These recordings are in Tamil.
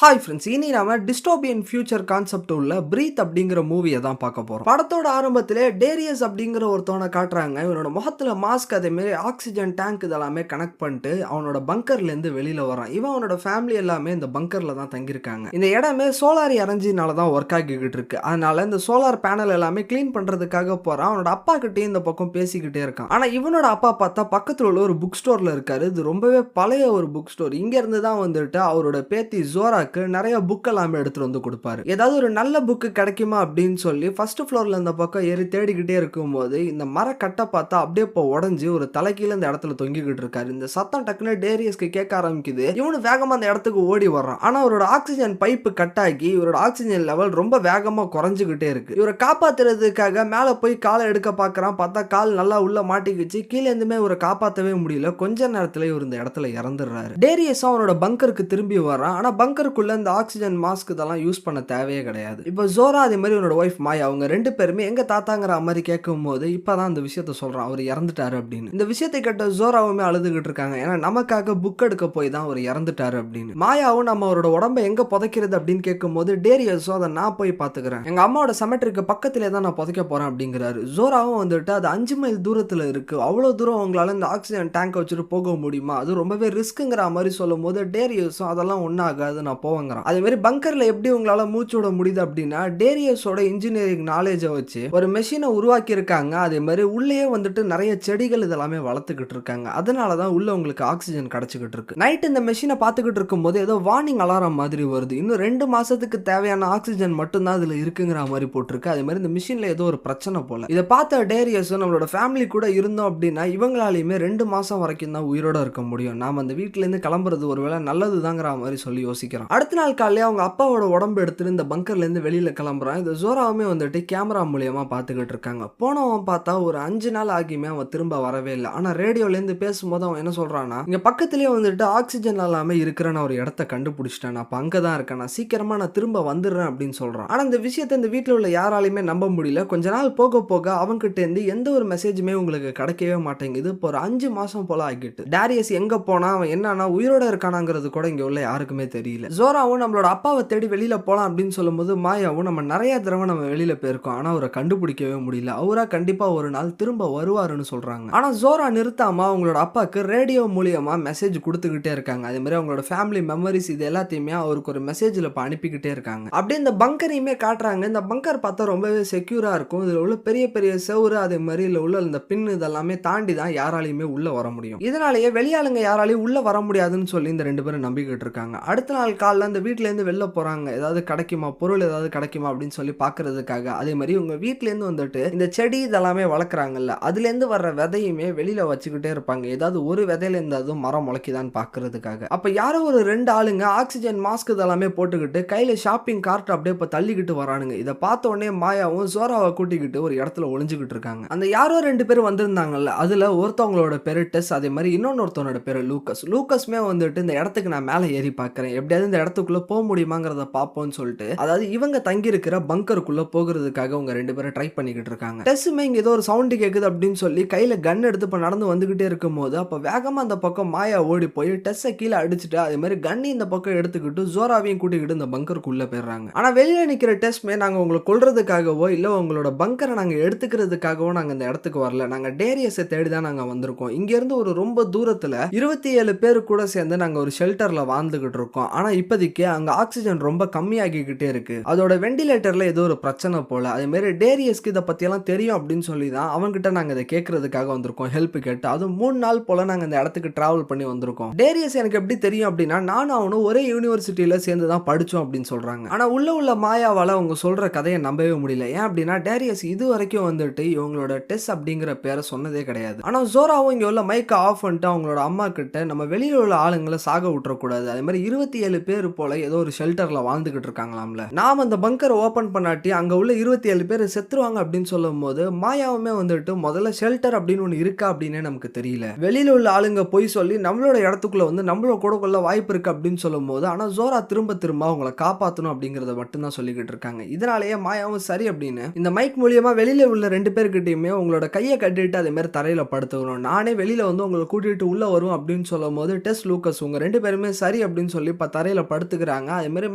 ஹாய் ஃப்ரெண்ட்ஸ், இனி நாம டிஸ்டோபியன் ஃபியூச்சர் கான்செப்ட் உள்ள பிரீத் அப்படிங்கிற மூவியை தான் பார்க்க போறோம். படத்தோட ஆரம்பத்திலே டேரியஸ் அப்படிங்கிற ஒருத்தவனை காட்டுறாங்க. இவனோட முகத்துல மாஸ்க், அதே மாதிரி ஆக்சிஜன் டேங்க் இதெல்லாமே கனெக்ட் பண்ணிட்டு அவனோட பங்கர்ல இருந்து வெளியில வரான். இவன் அவனோட ஃபேமிலி எல்லாமே இந்த பங்கர்ல தான் தங்கியிருக்காங்க. இந்த இடமே சோலார் எனர்ஜினால தான் ஒர்க் ஆகிக்கிட்டு இருக்கு. அதனால இந்த சோலார் பேனல் எல்லாமே கிளீன் பண்றதுக்காக போறான். அவனோட அப்பா கிட்டே இந்த பக்கம் பேசிக்கிட்டே இருக்கான். ஆனா இவனோட அப்பா பார்த்தா பக்கத்துல உள்ள ஒரு புக் ஸ்டோர்ல இருக்காரு. இது ரொம்பவே பழைய ஒரு புக் ஸ்டோர். இங்க இருந்து தான் வந்துட்டு அவரோட பேத்தி ஜோரா நிறைய புக் எல்லாமே எடுத்துட்டு வந்து கொடுப்பாரு. ஏதாவது ஒரு நல்ல புக் கிடைக்குமா அப்படின்னு சொல்லி ஃபர்ஸ்ட் ஃப்ளோர்ல இந்த பக்கம் ஏறி தேடிக்கிட்டே இருக்கும்போது இந்த மர கட்டை பார்த்தா அப்படியே இப்போ உடஞ்சி ஒரு தலைக்கீழ இந்த இடத்துல தொங்கிக்கிட்டு இருக்காரு. இந்த சத்தம் டக்குன்னு டேரியஸ்க்கு கேட்க ஆரம்பிக்குது. இவனு வேகமா அந்த இடத்துக்கு ஓடி வர்றான். ஆனா அவரோட ஆக்சிஜன் பைப்பு கட் ஆகி இவரோட ஆக்சிஜன் லெவல் ரொம்ப வேகமா குறைஞ்சுக்கிட்டே இருக்கு. இவரை காப்பாத்துறதுக்காக மேல போய் காலை எடுக்க பாக்குறான். பார்த்தா கால் நல்லா உள்ள மாட்டிக்கிச்சு. கீழே இருந்துமே இவரை காப்பாற்றவே முடியல. கொஞ்ச நேரத்துல இவர் இந்த இடத்துல இறந்துடுறாரு. டேரியஸ் அவனோட பங்கருக்கு திரும்பி வர்றான். ஆனா பங்கருக்குள்ள இந்த ஆக்சிஜன் மாஸ்க் இதெல்லாம் யூஸ் பண்ண தேவையே கிடையாது. இப்போ ஜோரா அதே மாதிரி உன்னோட ஒய்ஃப் மாயா அவங்க ரெண்டு பேருமே எங்க தாத்தாங்கிற மாதிரி கேட்கும் போது இப்பதான் இந்த விஷயத்த சொல்றான், அவர் இறந்துட்டாரு அப்படின்னு. இந்த விஷயத்தை கேட்ட ஜோராவுமே அழுதுகிட்டு இருக்காங்க. ஏன்னா நமக்காக புக் எடுக்க போய் தான் அவர் இறந்துட்டாரு அப்படின்னு. மாயாவும் நம்ம அவரோட உடம்பை எங்க புதைக்கிறது அப்படின்னு கேட்கும் போது டேரியஸோ அதை நான் போய் பாத்துக்கிறேன், எங்க அம்மாவோட செமெட்ரிக்கு பக்கத்திலே தான் நான் புதைக்க போறேன் அப்படிங்கிறாரு. ஜோராவும் வந்துட்டு அது 5 மைல் தூரத்துல இருக்கு, அவ்வளவு தூரம் உங்களால இந்த ஆக்சிஜன் டேங்க் வச்சுட்டு போக முடியுமா, அது ரொம்பவே ரிஸ்க்குங்கிற மாதிரி சொல்லும் போது டேரியஸும் அதெல்லாம் ஒன்னாகாது, நான் போவேங்கிறான். அதே மாதிரி பங்கர்ல எப்படி உங்களால மூச்சு விட முடியுது அப்படின்னா டேரியஸோட இன்ஜினியரிங் நாலேஜை வச்சு ஒரு மெஷினை உருவாக்கி இருக்காங்க. அதே மாதிரி உள்ளே வந்துட்டு நிறைய செடிகள் இதெல்லாமே வளர்த்துக்கிட்டு இருக்காங்க. அதனாலதான் உள்ள உங்களுக்கு ஆக்சிஜன் கிடைச்சிக்கிட்டு இருக்கு. நைட் இந்த மெஷினை பார்த்துக்கிட்டு இருக்கும் போது ஏதோ வார்னிங் அலாரம் மாதிரி வருது. இன்னும் 2 மாசத்துக்கு தேவையான ஆக்சிஜன் மட்டும்தான் இதுல இருக்குங்கிற மாதிரி போட்டிருக்கு. அதே மாதிரி இந்த மிஷின்ல ஏதோ ஒரு பிரச்சனை போல. இதை பார்த்த டேரியஸ் நம்மளோட ஃபேமிலி கூட இருந்தோம் அப்படின்னா இவங்களாலையுமே 2 மாசம் வரைக்கும் தான் உயிரோட இருக்க முடியும், நாம அந்த வீட்டுல இருந்து கிளம்புறது ஒருவேளை நல்லதுதாங்கிற மாதிரி சொல்லி யோசிக்கிறோம். அடுத்த நாள் காலையில அவங்க அப்பாவோட உடம்பு எடுத்துட்டு இந்த பங்கர்ல இருந்து வெளியில கிளம்புறான். இந்த ஜோராவுமே வந்துட்டு கேமரா மூலியமா பாத்துக்கிட்டு இருக்காங்க. போனவன் பார்த்தா ஒரு 5 நாள் ஆகியுமே அவன் திரும்ப வரவே இல்லை. ஆனா ரேடியோல இருந்து பேசும்போது அவன் என்ன சொல்றான்னா, இங்க பக்கத்திலேயே வந்துட்டு ஆக்சிஜன் எல்லாமே இருக்கிற ஒரு இடத்த கண்டுபிடிச்சிட்டேன், அப்ப அங்கதான் இருக்கேன், நான் சீக்கிரமா நான் திரும்ப வந்துடுறேன் அப்படின்னு சொல்றான். ஆனா இந்த விஷயத்த இந்த வீட்டுல உள்ள யாராலையுமே நம்ப முடியல. கொஞ்ச நாள் போக போக அவன்கிட்ட இருந்து எந்த ஒரு மெசேஜுமே உங்களுக்கு கிடைக்கவே மாட்டேங்குது. இப்போ ஒரு 5 மாசம் போல ஆகிட்டு டேரியஸ் எங்க போனா, அவன் என்னன்னா உயிரோட இருக்கானாங்கிறது கூட இங்க உள்ள யாருக்குமே தெரியல. ஜோராவும் நம்மளோட அப்பாவை தேடி வெளியில போலாம் அப்படின்னு சொல்லும்போது மாயாவும் நம்ம நிறைய தடவை நம்ம வெளியில போயிருக்கோம், ஆனா அவரை கண்டுபிடிக்கவே முடியல, அவரா கண்டிப்பா ஒரு நாள் திரும்ப வருவாருன்னு சொல்றாங்க. ஆனா ஜோரா நிறுத்தாம அவங்களோட அப்பாக்கு ரேடியோ மூலியமா மெசேஜ் கொடுத்துக்கிட்டே இருக்காங்க. அதே மாதிரி அவங்களோட ஃபேமிலி மெமரிஸ் இது எல்லாத்தையுமே அவருக்கு ஒரு மெசேஜ்ல அனுப்பிக்கிட்டே இருக்காங்க. அப்படியே இந்த பங்கரையுமே காட்டுறாங்க. இந்த பங்கர் பார்த்தா ரொம்பவே செக்யூரா இருக்கும். இதுல உள்ள பெரிய பெரிய செவுரு அதே மாதிரி இல்ல உள்ள இந்த பின் இதெல்லாமே தாண்டி தான் யாராலையுமே உள்ள வர முடியும். இதனாலேயே வெளியாளுங்க யாராலையும் உள்ள வர முடியாதுன்னு சொல்லி இந்த 2 பேரும் நம்பிக்கிட்டு இருக்காங்க. அடுத்த நாள் காலைல இந்த வீட்டுல இருந்து வெளில போறாங்க. ஏதாவது கிடைக்குமா, பொருள் ஏதாவது கிடைக்குமா அப்படின்னு சொல்லி பாக்குறதுக்காக. அதே மாதிரி உங்க வீட்டுல இருந்து வந்துட்டு இந்த செடி இதெல்லாமே வளர்க்குறாங்கல்ல, அதுல இருந்து வர்ற விதையுமே வெளியில வச்சுக்கிட்டே இருப்பாங்க. ஏதாவது ஒரு விதையில இருந்தாவது மரம் முளைக்குதான்னு பாக்குறதுக்காக. அப்ப யாரோ ஒரு 2 ஆளுங்க ஆக்சிஜன் மாஸ்க் இதெல்லாமே போட்டுக்கிட்டு கையில ஷாப்பிங் கார்ட் அப்படியே இப்ப தள்ளிக்கிட்டு வரானுங்க. இதை பார்த்த உடனே மாயாவும் ஜோராவை கூட்டிக்கிட்டு ஒரு இடத்துல ஒளிஞ்சுக்கிட்டு இருக்காங்க. அந்த யாரோ 2 பேர் வந்திருந்தாங்கல்ல, அதுல ஒருத்தவங்களோட பேரு டெஸ், அதே மாதிரி இன்னொருத்தவனோட பேரு லூக்கஸ். லூக்கஸ்மே வந்துட்டு இந்த இடத்துக்கு நான் மேல ஏறி பாக்குறேன், எப்படியாவது இந்த இடத்துக்குள்ள போக முடியுமாங்கிறத பார்ப்போம்னு சொல்லிட்டு, அதாவது இவங்க தங்கி இருக்கிற பங்கருக்குள்ள போகிறதுக்காக அவங்க 2 பேரும் ட்ரை பண்ணிக்கிட்டு இருக்காங்க. டெஸ்ஸுமே இங்க ஏதோ ஒரு சவுண்ட் கேக்குது அப்படின்னு சொல்லி கையில கன் எடுத்து இப்ப நடந்து வந்துகிட்டே இருக்கும் போது அப்ப வேகமா அந்த பக்கம் மாயா ஓடி போய் டெஸ்ஸை கீழே அடிச்சுட்டு அதே மாதிரி கன்னி இந்த பக்கம் எடுத்துக்கிட்டு ஜோராவையும் கூட்டிக்கிட்டு இந்த பங்கருக்குள்ள போயிடுறாங்க. ஆனா வெளியில நிக்கிற டெஸ்ட்மே நாங்க உங்களை கொல்றதுக்காகவோ இல்ல உங்களோட பங்கரை நாங்க எடுத்துக்கிறதுக்காகவோ நாங்க இந்த இடத்துக்கு வரல, நாங்க டேரியஸை தேடிதான் நாங்க வந்திருக்கோம். இங்க இருந்து ஒரு ரொம்ப தூரத்துல 27 பேரு கூட சேர்ந்து நாங்க ஒரு ஷெல்டர்ல வாழ்ந்துகிட்டு இருக்கோம். ஆனா இப்போதைக்கு அங்க ஆக்சிஜன் ரொம்ப கம்மியாகிக்கிட்டே இருக்கு, அதோட வெண்டிலேட்டர்ல ஏதோ ஒரு பிரச்சனை போல. அதே மாதிரி டேரியஸ்க்கு இதை பத்தி எல்லாம் தெரியும் அப்படின்னு சொல்லி தான் அவங்ககிட்ட நாங்க இதை கேட்கறதுக்காக வந்திருக்கோம், ஹெல்ப் கேட்டு. அதுவும் 3 நாள் போல நாங்க இந்த இடத்துக்கு டிராவல் பண்ணி வந்திருக்கோம். டேரியஸ் எனக்கு எப்படி தெரியும் அப்படின்னா நானும் அவனும் ஒரே யூனிவர்சிட்டியில சேர்ந்து தான் படிச்சோம் அப்படின்னு சொல்றாங்க. ஆனா உள்ள மாயாவால அவங்க சொல்ற கதையை நம்பவே முடியல. ஏன் அப்படின்னா டேரியஸ் இது வரைக்கும் வந்துட்டு இவங்களோட டெஸ் அப்படிங்கிற பேரை சொன்னதே கிடையாது. ஆனா ஜோராவும் இங்க உள்ள மைக்க ஆஃப் பண்ணிட்டு அவங்களோட அம்மா கிட்ட நம்ம வெளியில உள்ள ஆளுங்களை சாக விட்டுறக்கூடாது, அதே மாதிரி 27 பேர் போல ஏதோ ஒரு ஷெல்டர்ல வாழ்ந்துகிட்டு இருக்காங்களாம்ல, நாம அந்த பங்கரை ஓபன் பண்ணாட்டி அங்க உள்ள 27 பேர் செத்துருவாங்க அப்படின்னு சொல்லும் போது மாயாவுமே வந்துட்டு முதல்ல ஷெல்டர் அப்படின்னு ஒண்ணு இருக்கா அப்படின்னு நமக்கு தெரியல, வெளியில உள்ள ஆளுங்க போய் சொல்லி நம்மளோட இடத்துக்குள்ள வந்து நம்மளோட கூட கொள்ள வாய்ப்பு இருக்கு அப்படின்னு சொல்லும் போது ஆனா ஜோரா திரும்ப அவங்களை காப்பாற்றணும் அப்படிங்கறத மட்டும்தான் சொல்லிக்கிட்டு இருக்காங்க. இதனாலேயே மாயாவும் சரி அப்படின்னு இந்த மைக் மூலியமா வெளியில உள்ள 2 பேர்கிட்டயுமே உங்களோட கையை கட்டிட்டு அதே மாதிரி தரையில படுத்துக்கணும், நானே வெளியில வந்து உங்களை கூட்டிட்டு உள்ள வரும் அப்படின்னு சொல்லும் போது டெஸ் லூக்கஸ் உங்க 2 பேருமே சரி அப்படின்னு சொல்லி தரையில படுத்துக்கிறாங்க. அதே மாதிரி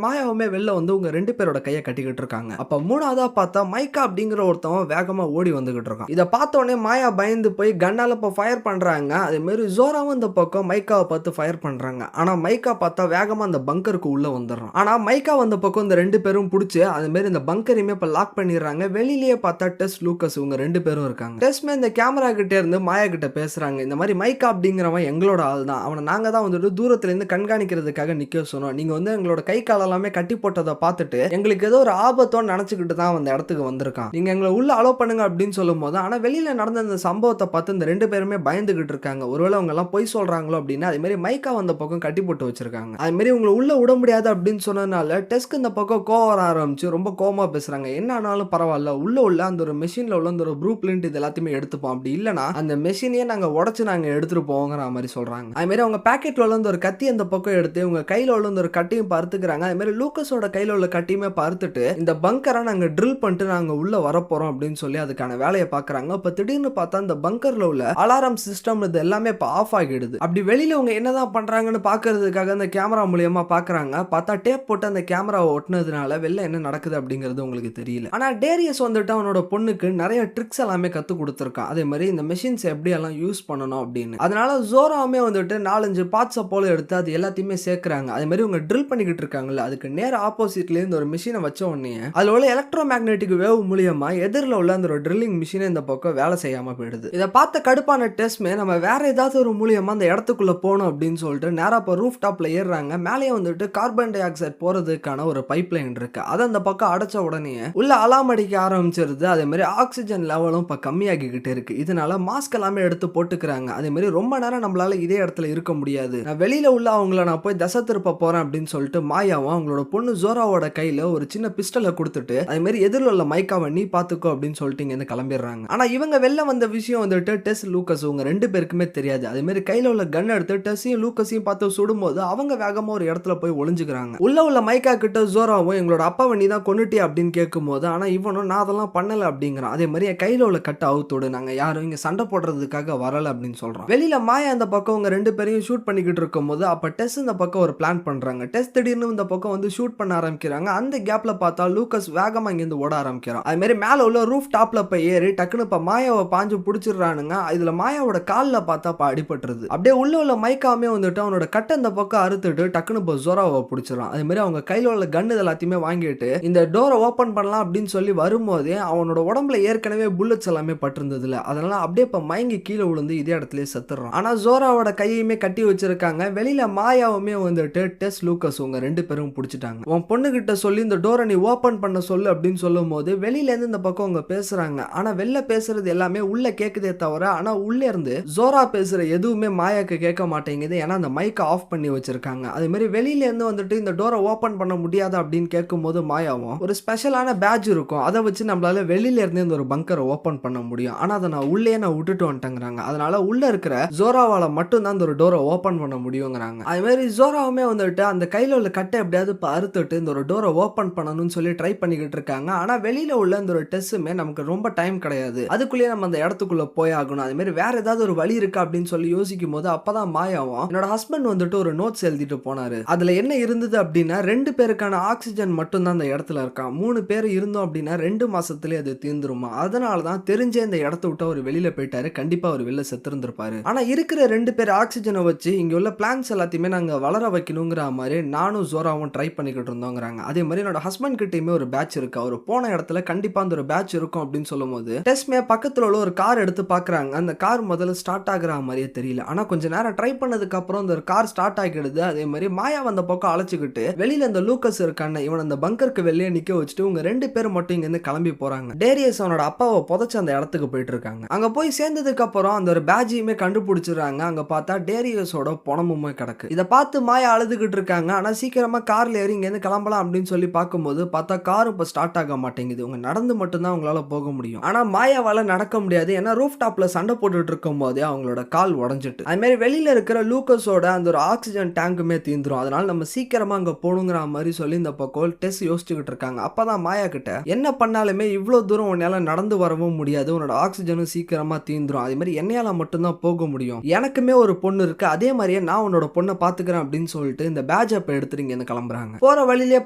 மாயாவுமே வெளில வந்து உங்க 2 பேரோட கையை கட்டிக்கிட்டு இருக்காங்க. அப்ப 3வதா பார்த்தா மைக்கா அப்படிங்கிற ஒருத்தவன் வேகமா ஓடி வந்துகிட்டு இருக்கான். இதை பார்த்த உடனே மாயா பயந்து போய் கன்னால இப்போ ஃபயர் பண்றாங்க. அதே மாதிரி ஜோராவும் இந்த பக்கம் மைக்காவை பார்த்து ஃபயர் பண்றாங்க. ஆனா மைக்கா பார்த்தா வேகமா அந்த பங்கருக்கு உள்ள வந்துடுறான். ஆனா மைக்கா வந்த பக்கம் இந்த 2 பேரும் பிடிச்சி அதே மாதிரி இந்த பங்கரையுமே இப்போ லாக் பண்ணிடுறாங்க. வெளியிலேயே பார்த்தா டெஸ் லூக்கஸ் இவங்க 2 பேரும் இருக்காங்க. டெஸ்மே இந்த கேமரா கிட்ட இருந்து மாயா கிட்ட பேசுறாங்க. இந்த மாதிரி மைக்கா அப்படிங்கிறவன் எங்களோட ஆள் தான். அவனை நாங்க தான் வந்துட்டு தூரத்துல இருந்து கண்காணிக்கிறதுக்காக நிக்க சொன்னோம். நீங்க வந்து எங்களோட கை கால் எல்லாமே கட்டி போட்டதை பார்த்துட்டு எங்களுக்கு ஏதோ ஒரு ஆபத்தோன்னு நினைச்சுக்கிட்டு தான் அந்த இடத்துக்கு வந்திருக்கான். நீங்க எங்களை உள்ள அலோ பண்ணுங்க அப்படின்னு சொல்லும் போது ஆனா வெளியில நடந்த இந்த சம்பவத்தை பார்த்து இந்த 2 பேருமே பயந்துகிட்டு இருக்காங்க. ஒருவேளை அவங்க எல்லாம் பொய் சொல்றாங்களோ அப்படின்னு. அதே மாதிரி மைக்கா வந்த பக்கம் கட்டி போட்டு வச்சிருக்காங்க. அதே மாதிரி உங்களை உள்ள விட முடியாது அப்படின்னு சொன்னதுனால டெஸ்க்கு இந்த பக்கம் கோவம் வர ஆரம்பிச்சு ரொம்ப கோவமா பேசுறாங்க. என்ன ஆனாலும் பரவாயில்ல, உள்ள அந்த ஒரு மெஷின்ல உள்ள அந்த ஒரு ப்ளூ பிரிண்ட் இது எல்லாத்தையுமே எடுத்துப்போம். அப்படி இல்லைன்னா அந்த மெஷினையே நாங்க உடச்சு நாங்க எடுத்துட்டு போவோங்கிற மாதிரி சொல்றாங்க. அதே மாதிரி அவங்க பாக்கெட்ல உள்ள ஒரு கத்தி அந்த பக்கம் எடுத்து உங்க கையில உள்ள ஒரு கட்டியும் பருத்துக்கிறாங்க. அதே மாதிரி லூக்கஸோட கையில உள்ள கட்டியுமே பருத்துட்டு இந்த பங்கரை நாங்க ட்ரில் பண்ணிட்டு நாங்க உள்ள வரப்போறோம் அப்படின்னு சொல்லி அதுக்கான வேலையை பாக்குறாங்க. அப்ப திடீர்னு பார்த்தா அந்த பங்கர்ல உள்ள அலாரம் சிஸ்டம் இது எல்லாமே இப்ப ஆஃப் ஆகிடுது. அப்படி வெளியில அவங்க என்னதான் பண்றாங்கன்னு பாக்குறதுக்காக அந்த கேமரா மூலியமா பாக்குறாங்க. பார்த்தா டேப் போட்டு அந்த கேமராவை ஒட்டினதுனால வெளில என்ன நடக்குது அப்படிங்கிறது உங்களுக்கு தெரியல. ஆனா டேரியஸ் வந்துட்டு அவனோட பொண்ணுக்கு நிறைய ட்ரிக்ஸ் எல்லாமே கத்து கொடுத்துருக்கான். அதே மாதிரி இந்த மெஷின்ஸ் எப்படி எல்லாம் யூஸ் பண்ணணும் அப்படின்னு. அதனால ஜோராவுமே வந்துட்டு 4-5 பார்ட்ஸை போல எடுத்து அது எல்லாத்தையுமே சேர்க்கிறாங்க. அதே மாதிரி அவங்க ட்ரில் பண்ணிக்கிட்டு இருக்காங்கல்ல, அதுக்கு நேர ஆப்போசிட்ல இருந்து ஒரு மிஷினை வச்ச உடனே அதுல உள்ள எலக்ட்ரோ மேக்னெட்டிக் வேவ் மூலியமா எதிரில் உள்ள அந்த ஒரு ட்ரில்லிங் மிஷினை இந்த பக்கம் வேலை செய்யாம போயிடுது. இதை பார்த்த கடுப்பான டெஸ்மே நம்ம வேற ஏதாவது ஒரு மூலியமா அந்த இடத்துக்குள்ள போகணும் அப்படின்னு சொல்லிட்டு நேரா இப்போ ரூஃப் டாப்ல ஏறுறாங்க. மேலேயே வந்துட்டு கார்பன் டை ஆக்சைடு போறதுக்கான ஒரு பைப் லைன் இருக்கு. அதை அந்த பக்கம் அடைச்ச உடனே உள்ள அலாம் அடிக்க ஆரம்பிச்சிருது. அதே மாதிரி ஆக்சிஜன் லெவலும் இப்போ கம்மியாகிக்கிட்டு இருக்கு. இதனால மாஸ்க் எல்லாமே எடுத்து போட்டுக்கிறாங்க. அதே மாதிரி ரொம்ப நேரம் நம்மளால இதே இடத்துல இருக்க முடியாது, நான் வெளியில உள்ள அவங்கள நான் போய் தசை திருப்ப போறேன் அப்படின்னு சொல்லிட்டு மாயாவும் அவங்களோட பொண்ணு ஜோராவோட கையில ஒரு சின்ன பிஸ்டலை கொடுத்துட்டு அதே மாதிரி எதிரில் உள்ள மைக்காவை நீ பாத்துக்கோ அப்படின்னு சொல்லிட்டு இங்க கிளம்பிடுறாங்க. ஆனா இவங்க வெளில வந்த விஷயம் வந்துட்டு டெஸ் லூக்கஸ் உங்க 2 பேருக்குமே தெரியாது. அதே மாதிரி கையில உள்ள கன் எடுத்து டெஸ்ஸையும் லூக்கஸையும் பார்த்து சுடும்போது அவங்க வேகமா ஒரு இடத்துல போய் ஒளிஞ்சுக்கிறாங்க. உள்ள மைக்கா கிட்ட ஜோராவும் எங்களோட அப்பாவை நீ தான் கொன்னுட்டி அப்படின்னு கேட்கும் போது ஆனா இவனும் நான் அதெல்லாம் பண்ணல அப்படிங்கிறான். அதே மாதிரி கையில உள்ள கட்ட அவுத்தோடு நாங்க யாரும் இங்க சண்டை போடுறதுக்காக வரல அப்படின்னு சொல்றோம். வெளியில மாயா அந்த பக்கம் உங்க 2 பேரையும் ஷூட் பண்ணிக்கிட்டு இருக்கும் போது அப்ப டெஸ் இந்த பக்கம் ஒரு பிளான் பண்றாங்க. டெஸ் திடீர்னு இந்த பக்கம் வந்து ஷூட் பண்ண ஆரம்பிக்கிறாங்க. அந்த கேப்ல பார்த்தா லூக்கஸ் வேகமா இங்கிருந்து ஓட ஆரம்பிக்கிறான். அதே மாதிரி மேல உள்ள ரூஃப் டாப்ல போய் ஏறி டக்குனு இப்ப மாயாவை பாஞ்சு பிடிச்சிடுறானுங்க. இதுல மாயாவோட கால்ல பார்த்தா அடிபட்டுருது. அப்படியே உள்ள மைக்காமே வந்துட்டு அவனோட கட்டை இந்த பக்கம் அறுத்துட்டு டக்குனு இப்போ ஜோராவை பிடிச்சிடறான். அதே மாதிரி அவங்க கையில உள்ள கன்னு எல்லாத்தையுமே வாங்கிட்டு இந்த டோரை ஓபன் பண்ணலாம் அப்படின்னு சொல்லி வரும்போதே அவனோட உடம்புல ஏற்கனவே புல்லட்ஸ் எல்லாமே பட்டிருந்ததுல, அதனால அப்படியே இப்ப மயங்கி கீழே விழுந்து இதே இடத்துல செத்துறான். ஆனா ஜோராவோட கையுமே கட்டி வச்சிருக்காங்க. வெளியில மாயாவுமே வந்துட்டு டெஸ் லூக்கஸ் உங்க 2 பேரும் பிடிச்சிட்டாங்க. உன் பொண்ணு கிட்ட சொல்லி இந்த டோரை நீ ஓபன் பண்ண சொல்லு அப்படின்னு சொல்லும் போது வெளியில இருந்து இந்த பக்கம் அவங்க பேசுறாங்க. ஆனா வெளில பேசுறது எல்லாமே உள்ள கேக்குதே தவிர ஆனா உள்ள இருந்து ஜோரா பேசுற எதுவுமே மாயாக்கு கேட்க மாட்டேங்குது. ஏன்னா அந்த மைக்கை ஆஃப் பண்ணி வச்சிருக்காங்க. அதே மாதிரி வெளியில இருந்து வந்துட்டு இந்த டோரை ஓபன் பண்ண முடியாதா அப்படின்னு கேட்கும் போது மாயாவும் ஒரு ஸ்பெஷலான பேட்ச் இருக்கும், அதை வச்சு நம்மளால வெளியில இருந்து இந்த ஒரு பங்கரை ஓபன் பண்ண முடியும், ஆனா அதை நான் உள்ளே விட்டுட்டு வந்துட்டேங்கிறாங்க. அதனால உள்ள இருக்கிற ஜோராவால மட்டும் தான் இந்த ஒரு டோரை ஓபன் பண்ண முடியுங்கிறாங்க. அதே மாதிரி ஜோராவுமே வந்துட்டு அந்த கையில உள்ள கட்டை எப்படியாவது அறுத்துட்டு இந்த ஒரு டோரை ஓபன் பண்ணணும்னு சொல்லி ட்ரை பண்ணிக்கிட்டு இருக்காங்க. ஆனா வெளியில உள்ள இந்த ஒரு டெஸ்ட்டுமே நமக்கு ரொம்ப டைம் கிடையாது, அதுக்குள்ளேயே நம்ம அந்த இடத்துக்குள்ள போய் ஆகணும். அதே மாதிரி வேற ஏதாவது ஒரு வழி இருக்கா அப்படின்னு சொல்லி யோசிக்கும் போது அப்பதான் மாயாவும் என்னோட ஹஸ்பண்ட் வந்துட்டு ஒரு நோட்ஸ் எழுதிட்டு போனாரு. அதுல என்ன இருந்தது அப்படின்னா 2 பேருக்கான ஆக்சிஜன் மட்டும் தான் அந்த இடத்துல இருக்கான். 3 பேர் இருந்தோம் அப்படின்னா 2 மாசத்துலயே அது தீர்ந்துருமா. அதனாலதான் தெரிஞ்சே இந்த இடத்த விட்டு அவர் வெளியில போயிட்டாரு. கண்டிப்பா அவர் வெளில செத்துருந்திருப்பாரு. ஆனா இருக்கிற 2 பேர் ஆக்சிஜனை வச்சு இங்க உள்ள பிளான்ஸ் எல்லாத்தையுமே நாங்க வளர வைக்கணுங்கிற மாதிரி நானும் ஜோராவும் ட்ரை பண்ணிக்கிட்டு இருந்தோங்கிறாங்க. அதே மாதிரி என்னோட ஹஸ்பண்ட் கிட்டயுமே ஒரு பேட்ச் இருக்கு, அவர் போன இடத்துல கண்டிப்பா அந்த ஒரு பேட்ச் இருக்கும் அப்படின்னு சொல்லும் போது டெஸ்மே பக்கத்துல உள்ள ஒரு கார் எடுத்து பாக்குறாங்க. அந்த கார் முதல்ல ஸ்டார்ட் ஆகுற மாதிரியே தெரியல. ஆனா கொஞ்ச நேரம் ட்ரை பண்ணதுக்கு அப்புறம் அந்த ஒரு கார் ஸ்டார்ட் ஆகிடுது. அதே மாதிரி மாயா வந்த பக்கம் அழைச்சிக்கிட்டு வெளியில அந்த லூக்கஸ் இருக்கான இவன் அந்த பங்கருக்கு வெளியே நிக்க வச்சுட்டு உங்க 2 பேரும் மட்டும் இங்க இருந்து கிளம்பி போறாங்க. டேரியஸ் அவனோட அப்பாவை புதைச்சு அந்த இடத்துக்கு போயிட்டு இருக்காங்க. அங்க போய் சேர்ந்ததுக்கு அப்புறம் அந்த ஒரு பேட்ஜையுமே கண்டுபிடிச்சிடுறாங்க. அங்க பார்த்தா டேரியஸோட பணமுமே கிடக்கு. இதை பார்த்து மாயா அழுதுகிட்டு இருக்காங்க. ஆனா சீக்கிரமா கார்ல ஏறி இங்க இருந்து கிளம்பலாம் அப்படின்னு சொல்லி பார்க்கும்போது பார்த்தா கார் இப்ப ஸ்டார்ட் ஆக மாட்டேங்குது. உங்க நடந்து மட்டும் தான் உங்களால போக முடியும். ஆனா மாயாவால நடக்க முடியாது. ஏன்னா ரூஃப் டாப்ல சண்டை போட்டுட்டு இருக்கும் போதே அவங்களோட கால் உடைஞ்சிட்டு அதே மாதிரி வெளியில இருக்கிற லூக்கஸோட அந்த ஒரு ஆக்சிஜன் டேங்குமே தீந்துரும். அதனால நம்ம சீக்கிரமா அங்க போகணுங்கிற மாதிரி சொல்லி இந்த பக்கம் டெஸ் யோசிச்சுக்கிட்டு இருக்காங்க. அப்பதான் மாயா கிட்ட என்ன பண்ணாலுமே இவ்வளவு தூரம் உன்னால நடந்து வரவும் முடியாது, உன்னோட ஆக்சிஜனும் சீக்கிரமா தீந்துரும், அதே மாதிரி என்னையால மட்டும்தான் போக முடியும், எனக்குமே ஒரு பொண்ணு இருக்கு, அதே மாதிரியே நான் உன்னோட பொண்ணை பாத்துக்கிறேன் அப்படின்னு சொல்லிட்டு இந்த பேட்ச் பேட்ஜ் அப்ப எடுத்துட்டு இங்க கிளம்புறாங்க. போற வழியிலே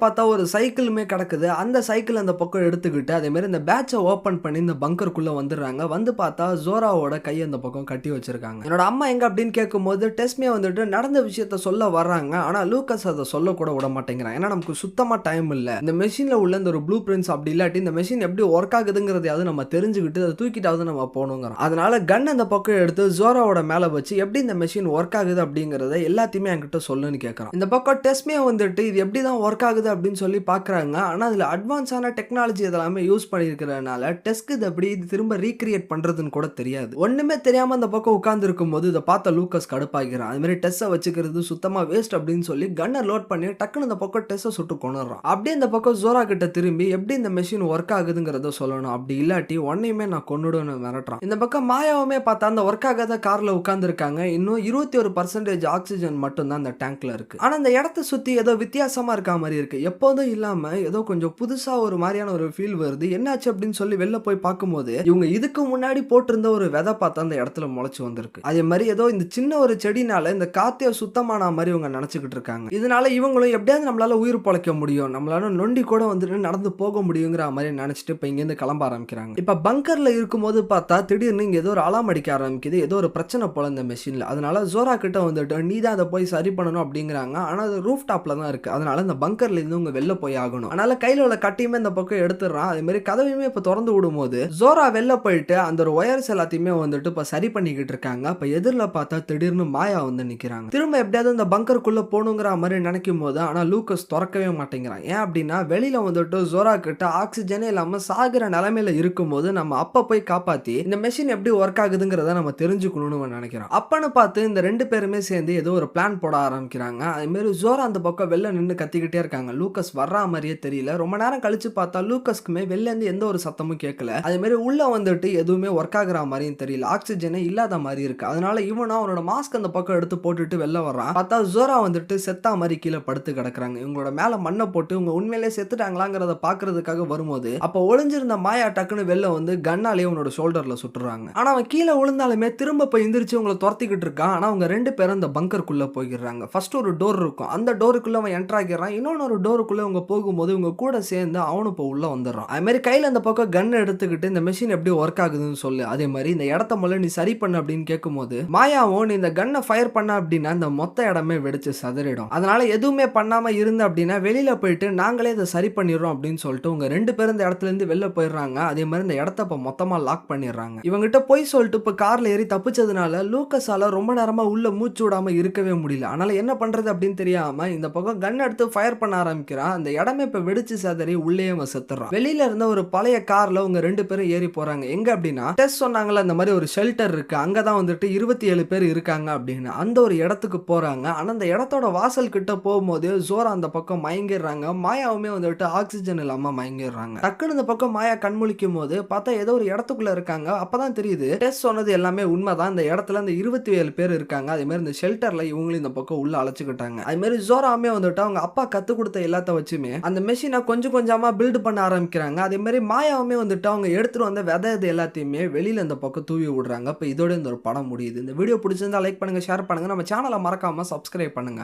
பார்த்தா ஒரு சைக்கிளுமே கிடக்குது. அந்த சைக்கிள் அந்த பக்கம் எடுத்துக்கிட்டு அதே மாதிரி இந்த பேட்சை ஓபன் பண்ணி இந்த பங்கருக்குள்ள வந்துடுறாங்க. வந்து பார்த்தா ஜோராவோட கை அந்த பக்கம் கட்டி வச்சிருக்காங்க. என்னோட அம்மா எங்க அப்படின்னு கேட்கும்போது டெஸ்மே வந்துட்டு நடந்த விஷயத்த சொல்ல வர்றாங்க. ஆனா லூக்கஸ் அதை சொல்ல கூட விட மாட்டேங்கிறான். ஏன்னா நமக்கு சுத்தமா டைம் இல்ல. இந்த மெஷின்ல உள்ள இந்த ஒரு ப்ளூ பிரிண்ட்ஸ் அப்படி இல்லாட்டி இந்த மெஷின் எப்படி ஒர்க் ஆகுதுங்கிறதையாவது நம்ம தெரிஞ்சுக்கிட்டு அதை தூக்கிட்டாவது நம்ம போகணுங்கிறோம். அதனால கன் அந்த பக்கம் எடுத்து ஜோராவோட மேல வச்சு எப்படி இந்த மெஷின் ஒர்க் ஆகுது அப்படிங்கறத எல்லாத்தையுமே என்கிட்ட சொல்லுன்னு கேட்கறான். இந்த பக்கம் டெஸ்மே வந்துட்டு இது எப்படி தான் ஒர்க் ஆகுது அப்படின்னு சொல்லி பாக்குறாங்க. ஆனா அதுல அட்வான்ஸான டெக்னாலஜி இதெல்லாமே யூஸ் பண்ணிருக்கிறதுனால டெஸ்க்கு இது எப்படி இது திரும்ப ரீக்ரியேட் பண்றதுன்னு கூட தெரியாது. ஒண்ணுமே தெரியாம அந்த பக்கம் உட்கார்ந்து இருக்கும் போது இதை பார்த்த லூக்கஸ் கடுப்பாகிறான். அது மாதிரி டெஸ்ஸை வச்சுக்கிறது சுத்தமா வேஸ்ட் அப்படின்னு சொல்லி கன்னை லோட் பண்ணி டக்குன்னு இந்த பக்கம் டெஸ்ஸை சுட்டு கொண்டுறான். அப்படியே இந்த பக்கம் ஜோரா கிட்ட திரும்பி எப்படி இந்த மெஷின் ஒர்க் ஆகுதுங்கிறத சொல்லணும். அப்படி இல்லாட்டி ஒன்னையுமே நான் கொன்னுடுவேன்னு மிரட்டுறான். இந்த பக்கம் மாயாவுமே பார்த்தா அந்த ஒர்க் ஆகாத கார்ல உட்கார்ந்து இருக்காங்க. இன்னும் 21% ஆக்சிஜன் மட்டும் தான் அந்த டேங்க்ல இருக்கு. ஆனா அந்த இடத்தை சுத்தி ஏதோ வித்தியாசமா இருக்க மாதிரி இருக்கு. எப்போதும் இல்லாம ஏதோ கொஞ்சம் புதுசா ஒரு மாதிரியான ஒரு ஃபீல் வருது. என்னாச்சு அப்படின்னு சொல்லி வெளில போய் பார்க்கும்போது இவங்க இதுக்கு முன்னாடி போட்டிருந்த ஒரு விதை பார்த்தா அந்த இடத்துல முளைச்சு வந்திருக்கு. அதே மாதிரி ஏதோ இந்த சின்ன ஒரு செடினால இந்த காத்தைய சுத்தமான மாதிரி இவங்க நினைச்சுக்கிட்டு இருக்காங்க. இதனால இவங்களும் எப்படியாவது நம்மளால உயிர் பொழைக்க முடியும், நம்மளால நொண்டி கூட வந்துட்டு நடந்து போக முடியுங்கிற மாதிரி நினைச்சிட்டு இப்ப இங்க இருந்து கிளம்ப ஆரம்பிக்கிறாங்க. இப்ப பங்கர்ல இருக்கும்போது பார்த்தா திடீர்னு இங்க ஏதோ ஒரு அலாம் அடிக்க ஆரம்பிக்குது. ஏதோ ஒரு பிரச்சனை போல இந்த மெஷின்ல. அதனால ஜோரா கிட்ட வந்துட்டு நீ தான் அதை போய் சரி பண்ணணும் அப்படிங்கிறாங்க. ஆனா அது ரூஃப் டாப்ல தான் இருக்கு. அதனால இந்த பங்கர்ல இருந்து உங்க வெளில போய் ஆகணும். அதனால கையில உள்ள கட்டியுமே இந்த பக்கம் எடுத்துறான். அதே மாதிரி கதவையுமே இப்ப திறந்து விடும்போது ஜோரா வெளில போயிட்டு அந்த ஒரு ஒயர்ஸ் எல்லாத்தையுமே வந்துட்டு இப்ப சரி பண்ணிக்கிட்டு இருக்காங்க. அப்ப எதிரில பார்த்தா திடீர்னு மாயா வந்து நிக்கிறாங்க. திரும்ப எப்படியாவது இந்த பங்கருக்குள்ள போகணுங்கிற மாதிரி நினைக்கும் போது ஆனா லூக்கஸ் திறக்கவே மாட்டேங்கிறான். ஏன் அப்படின்னா வெளியில வந்துட்டு ஜோரா கிட்ட ஆக்சிஜனே இல்லாம சாகிற நிலைமையில இருக்கும்போது நம்ம அப்ப போய் காப்பாத்தி இந்த மெஷின் எப்படி ஒர்க் ஆகுதுங்கிறத நம்ம தெரிஞ்சுக்கணும்னு நினைக்கிறோம். அப்பன்னு பார்த்து இந்த ரெண்டு பேருமே சேர்ந்து ஏதோ ஒரு பிளான் போட ஆரம்பிக்கிறாங்க. அதே மாதிரி ஜோரா அந்த பக்கம் வெளில நின்று கத்திக்கிட்டே இருக்காங்க. லூக்கஸ் வர்ற மாதிரியே தெரியல. ரொம்ப நேரம் கழிச்சு பார்த்தா லூக்கஸ்க்குமே வெளில இருந்து எந்த ஒரு சத்தமும் கேட்கல. அதே மாதிரி உள்ள வந்துட்டு எதுவுமே ஒர்க் ஆகுற மாதிரியும் தெரியல. ஆக்சிஜனே இல்லாத மாதிரி இருக்கு. அதனால இவனா அவனோட மாஸ்க் அந்த பக்கம் எடுத்து போட்டுட்டு வெளில வர்றான். பார்த்தா ஜோரா வந்துட்டு செத்தா மாதிரி கீழே படுத்து கிடக்குறாங்க. இவங்களோட மேல மண்ணை போட்டு இவங்க உண்மையிலே செத்துட்டாங்களாங்கிறத பாக்குறதுக்காக வரும்போது அப்ப ஒளிஞ்சிருந்த மாயா டக்குன்னு வெளில வந்து கன்னாலே அவனோட ஷோல்டர்ல சுட்டுறாங்க. ஆனா அவன் கீழே விழுந்தாலுமே திரும்ப போய் எந்திரிச்சு அவங்களை துரத்திக்கிட்டு இருக்கான். ஆனா அவங்க ரெண்டு பேரும் அந்த பங்கருக்குள்ள போயிடுறாங்க. ஃபர்ஸ்ட் ஒரு டோர் இருக்கும். அந்த டோருக்குள்ள அவன் என்டர் ஆகிறான். இன்னொரு டோருக்குள்ள அவங்க போகும்போது இவங்க கூட சேர்ந்து அவனும் இப்போ உள்ள வந்துடுறான். அதே மாதிரி கையில அந்த பக்கம் கன் எடுத்துக்கிட்டு இந்த மெஷின் எப்படி ஒர்க் ஆகுதுன்னு சொல்லு, அதே மாதிரி இந்த இடத்த முதல்ல நீ சரி பண்ணு அப்படின்னு கேட்கும்போது மாயாவும் நீ இந்த கன்னை ஃபயர் பண்ண அப்படின்னா இந்த மொத்த இடமே வெடிச்சு சதறிடும். அதனால எதுவுமே பண்ணாம இருந்த அப்படின்னா வெளியில போயிட்டு நாங்களே இதை சரி பண்ணிடுறோம் அப்படின்னு சொல்லிட்டு உங்க ரெண்டு பேரும் இந்த இடத்துல இருந்து வெளில போயிடுறாங்க. அதே மாதிரி இந்த இடத்த இப்ப மொத்தமா லாக் பண்ணிடுறாங்க. இவங்கிட்ட போய் சொல்லிட்டு இப்ப கார்ல ஏறி தப்பிச்சதுனால லூக்கஸால ரொம்ப நேரமா உள்ள மூச்சு விடாம இருக்கவே முடியல. அதனால என்ன பண்றது அப்படின்னு தெரியாம இந்த பக்கம் கன் எடுத்து ஃபயர் பண்ண ஆரம்பிக்கிறான். அந்த இடமே இப்ப வெடிச்சு சதறி உள்ளே செத்துறான். வெளியில இருந்த ஒரு பழைய கார்ல உங்க ரெண்டு பேரும் ஏறி போறாங்க. எங்க அப்படின்னா டெஸ்ட் சொன்னாங்கல்ல அந்த மாதிரி ஒரு ஷெல்டர் இருக்கு, அங்கதான் வந்துட்டு 27 பேர் இருக்காங்க அப்படின்னு அந்த ஒரு இடத்துக்கு போறாங்க. ஆனா அந்த இடத்தோட வாசல் கிட்ட போகும்போது ஜோரா அந்த பக்கம் மயங்கிடுறாங்க. மாயாவுமே வந்துட்டு ஆக்சிஜன் இல்லாம மயங்கிடுறாங்க. டக்குன்னு இந்த பக்கம் மாயா கண்முழிக்கும் போது பார்த்தா ஏதோ ஒரு இடத்துக்குள்ள இருக்காங்க. அப்பதான் தெரியுது டெஸ்ட் சொன்னது எல்லாமே உண்மைதான். இந்த இடத்துல அந்த 27 பேர் இருக்காங்க. அதே மாதிரி இந்த ஷெல்டர்ல இவங்களும் இந்த பக்கம் உள்ள அழைச்சுக்கிட்டாங்க. அதே மாதிரி ஜோராமே வந்துட்டு அவங்க அப்பா கத்து கொடுத்த எல்லாத்த வச்சுமே அந்த மெஷினை கொஞ்சம் கொஞ்சமா பில்ட் பண்ண ஆரம்பிக்கிறாங்க. அதே மாதிரி மாயாவுமே வந்துட்டு அவங்க எடுத்துட்டு வந்த விதை இது எல்லாத்தையுமே வெளியில இந்த பக்கம் தூவி விடுறாங்க. இப்ப இதோட இந்த ஒரு படம் முடியுது. இந்த வீடியோ பிடிச்சிருந்தா லைக் பண்ணுங்க, ஷேர் பண்ணுங்க, நம்ம சேனலை மறக்காம சப்ஸ்கிரைப் பண்ணுங்க.